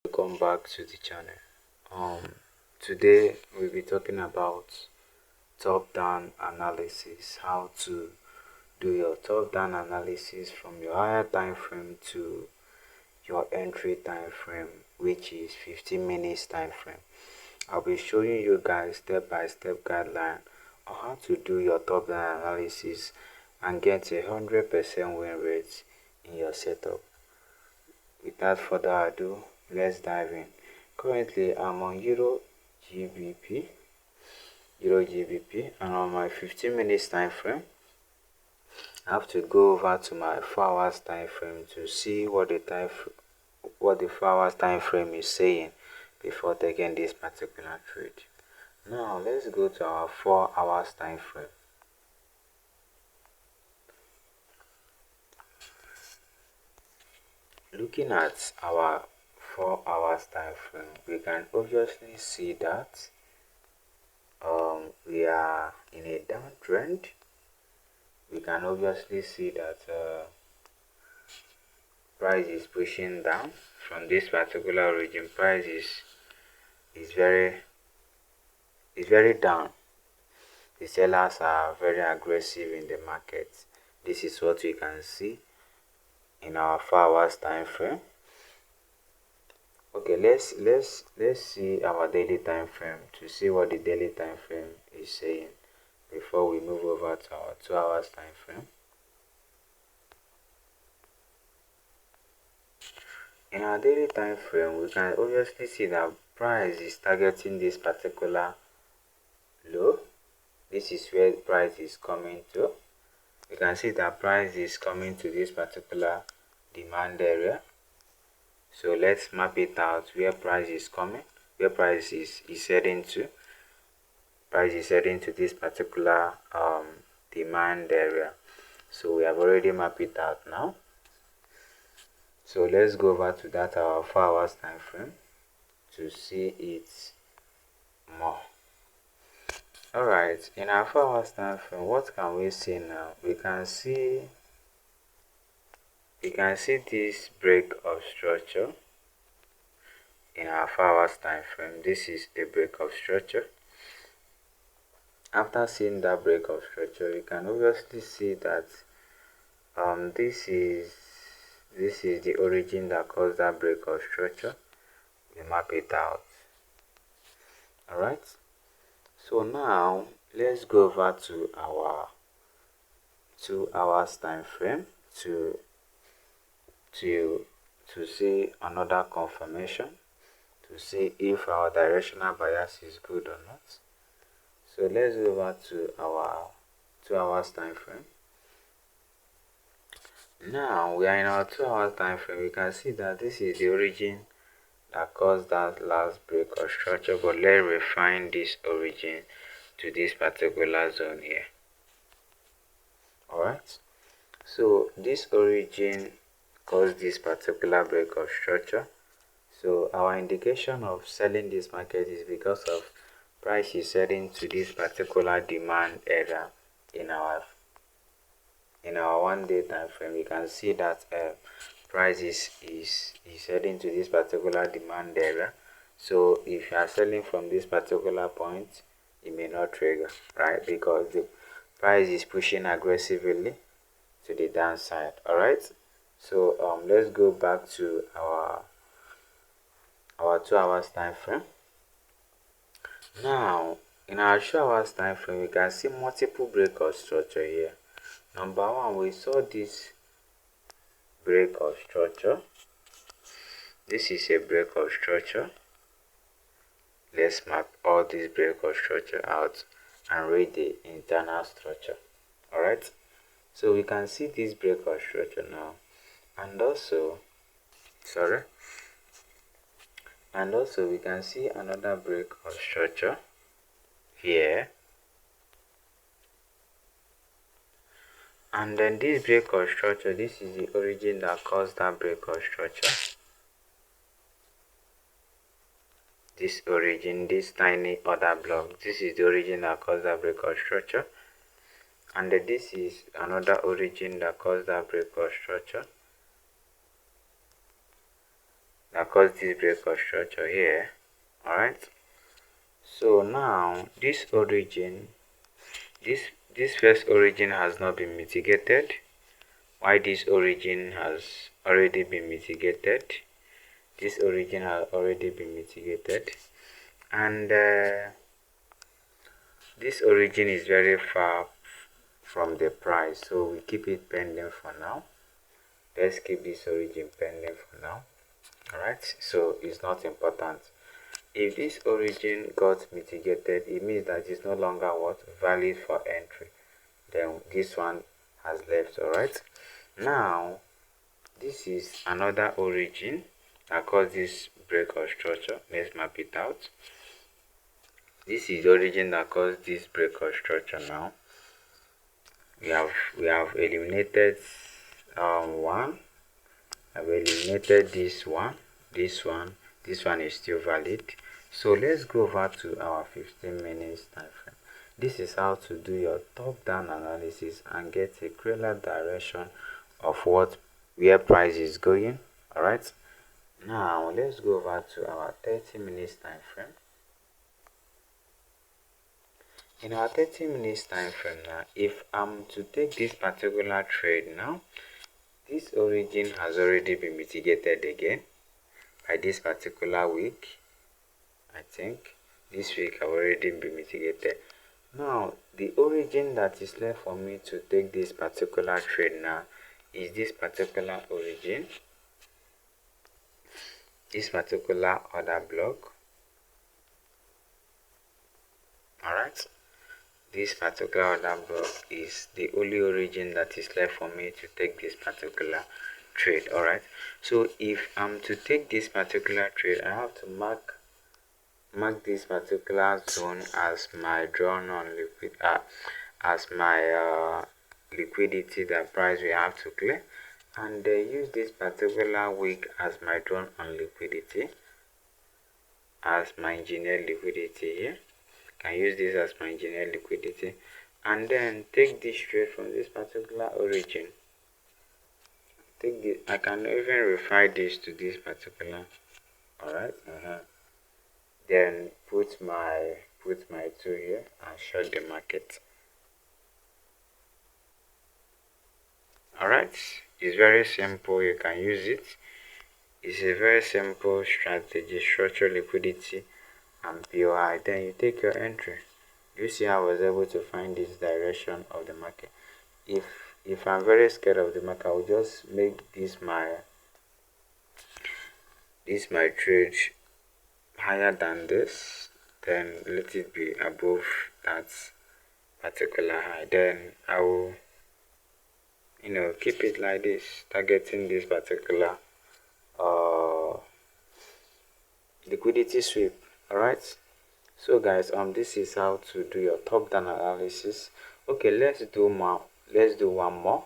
Welcome back to the channel. Today we'll be talking about top-down analysis, how to do your top-down analysis from your higher time frame to your entry time frame, which is 15 minutes time frame. I'll be showing you guys step-by-step guideline on how to do your top-down analysis and get a 100% win rate in your setup. Without further ado, let's dive in. Currently, I'm on GBP, and on my 15 minutes time frame, I have to go over to my 4 hours time frame to see what the 4 hours time frame is saying before taking this particular trade. Now, let's go to our 4 hours time frame. Looking at our 4 hours time frame, we can obviously see that we are in a downtrend. We can obviously see that price is pushing down from this particular region. Price is very down. The sellers are very aggressive in the market. This is what we can see in our 4 hours time frame. Okay, let's see our daily time frame to see what the daily time frame is saying before we move over to our 2 hours time frame. In our daily time frame, we can obviously see that price is targeting this particular low. This is where price is coming to. We can see that price is coming to this particular demand area. So let's map it out where price is coming, where price is heading to. Price is heading to this particular demand area. So we have already mapped it out now. So let's go over to that our 4 hours time frame to see it more. Alright, in our 4 hours time frame, what can we see now? We can see this break of structure in our 4 hours time frame. This is a break of structure. After seeing that break of structure, we can obviously see that this is the origin that caused that break of structure. We map it out. Alright, so now let's go over to our 2 hours time frame to see another confirmation, to see if our directional bias is good or not. So let's go over to our 2 hours time frame. Now we are in our 2 hours time frame. We can see that this is the origin that caused that last break of structure, but let's refine this origin to this particular zone here. Alright, so this origin caused this particular break of structure. So our indication of selling this market is because of price is heading to this particular demand area in our 1 day time frame. We can see that price is heading to this particular demand area. So if you are selling from this particular point, it may not trigger, right? Because the price is pushing aggressively to the downside. Alright, so let's go back to our 2 hours time frame. Now in our 2 hours time frame, we can see multiple break of structure here. Number one, we saw this break of structure. This is a break of structure. Let's map all these break of structure out and read the internal structure. Alright, so we can see this break of structure now, and also we can see another break of structure here, and then this break of structure, this is the origin that caused that break of structure. This origin, this tiny other block, this is the origin that caused that break of structure, and then this is another origin that caused that break of structure. that caused this break of structure here. Alright, so now this origin, this first origin has not been mitigated. Why this origin has already been mitigated? This origin has already been mitigated, and this origin is very far from the price, so we keep it pending for now. Let's keep this origin pending for now. Alright, so it's not important. If this origin got mitigated, it means that it's no longer what valid for entry. Then this one has left. Alright, now this is another origin that caused this break of structure. Let's map it out. This is the origin that caused this break of structure. Now we have eliminated one. I've eliminated this one. This one is still valid. So let's go over to our 15 minutes time frame. This is how to do your top-down analysis and get a clearer direction of where price is going. Alright, now let's go over to our 30 minutes time frame. In our 30 minutes time frame now, if I'm to take this particular trade now, this origin has already been mitigated again by this particular week. I think this week have already been mitigated. Now the origin that is left for me to take this particular trade now is this particular origin, this particular order block. Alright, this particular order block is the only origin that is left for me to take this particular trade. Alright, so if I'm to take this particular trade, I have to mark this particular zone as my drawn on liquid, as my liquidity that price we have to clear, and use this particular week as my drawn on liquidity, as my engineered liquidity here. Can use this as my engineered liquidity, and then take this trade from this particular origin. Take this, I can even refer this to this particular. Alright, then put my 2 here and short the market. Alright, it's very simple. You can use it. It's a very simple strategy. Structure liquidity and POI. Then you take your entry. You see how I was able to find this direction of the market. If I'm very scared of the market, I will just make this my trade higher than this, then let it be above that particular high. Then I will keep it like this, targeting this particular liquidity sweep. Alright, so guys, this is how to do your top-down analysis. Okay, let's do one more.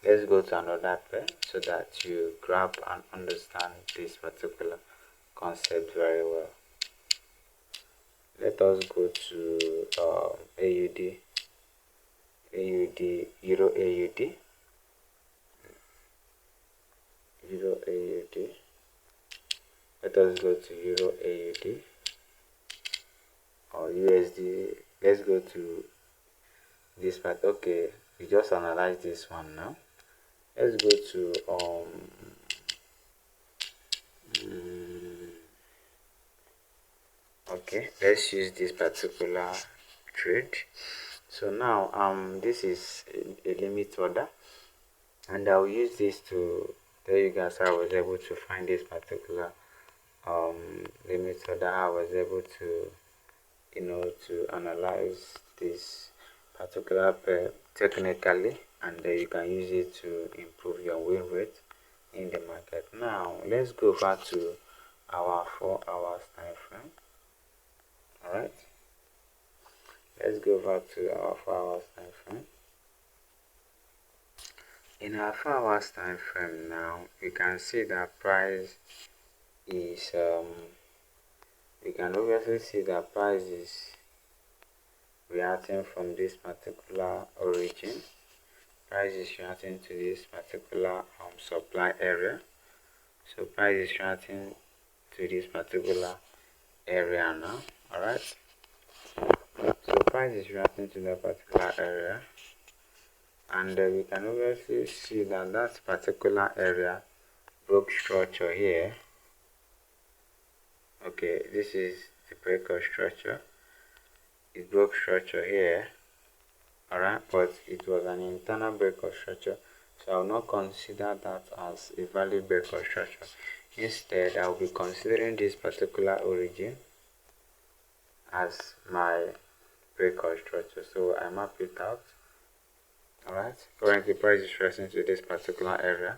Let's go to another pair so that you grab and understand this particular concept very well. Let us go to AUD, Euro AUD, Euro AUD. Let us go to Euro AUD or USD. Let's go to this part. Okay, we just analyze this one now. Let's go to okay, let's use this particular trade. So now this is a limit order, and I'll use this to tell you guys how I was able to find this particular limit order, how I was able to to analyze this particular pair technically, and you can use it to improve your win rate in the market. Now let's go over to our 4 hours time frame. Alright, let's go over to our 4 hours time frame. In our 4 hours time frame now, we can see that price is we can obviously see that price is reacting from this particular origin. Price is reacting to this particular supply area. So price is reacting to this particular area now. Alright, so price is reacting to that particular area, and we can obviously see that that particular area broke structure here. Okay, this is the break of structure. It broke structure here. Alright, but it was an internal break of structure, so I will not consider that as a valid break of structure. Instead, I will be considering this particular origin as my break of structure. So I map it out. Alright, currently price is referring to this particular area.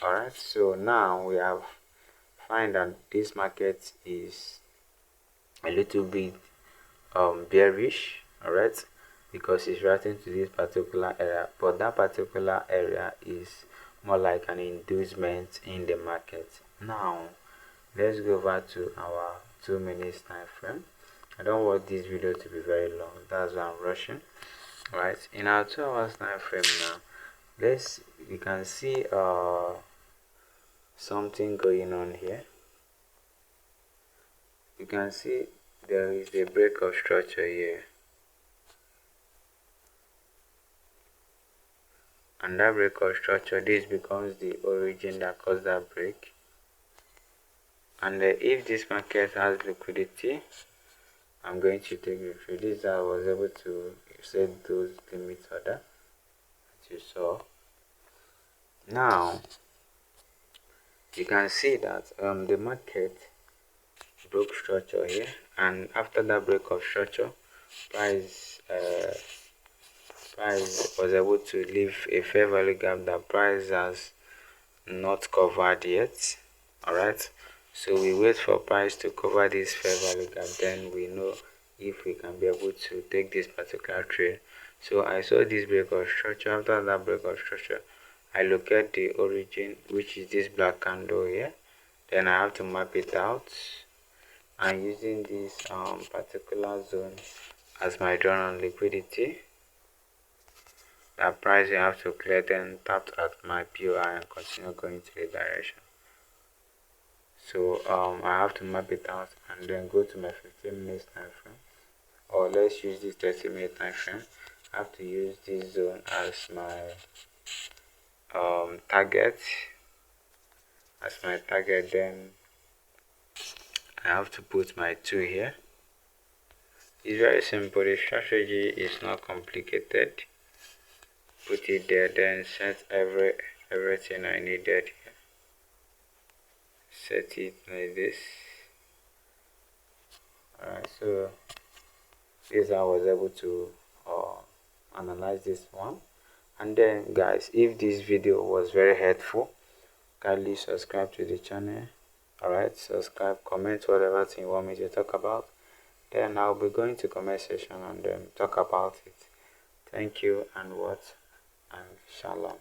Alright, so now we have find that this market is a little bit bearish. Alright, because it's reacting to this particular area, but that particular area is more like an inducement in the market. Now let's go over to our 2 minutes time frame. I don't want this video to be very long, that's why I'm rushing. Right, in our 2 hours time frame now, you can see something going on here. You can see there is a break of structure here, and that break of structure, this becomes the origin that caused that break. And if this market has liquidity, I'm going to take the trade. This I was able to set those limit order that you saw. Now you can see that the market broke structure here, and after that break of structure, price was able to leave a fair value gap that price has not covered yet. Alright, so we wait for price to cover this fair value gap, then we know if we can be able to take this particular trade. So I saw this break of structure. After that break of structure, I look at the origin, which is this black candle here. Then I have to map it out, and using this particular zone as my drawn on liquidity, that price you have to clear, then tap at my POI and continue going to the direction. So I have to map it out and then go to my 15 minutes time frame, or let's use this 30-minute time frame. I have to use this zone as my target. Then I have to put my 2 here. It's very simple. The strategy is not complicated. Put it there, then set everything I needed here. Set it like this. Alright, so this I was able to analyze this one. And then guys, if this video was very helpful, kindly subscribe to the channel. Alright, subscribe, comment whatever thing you want me to talk about, then I'll be going to comment section and talk about it. Thank you, and what, and shalom.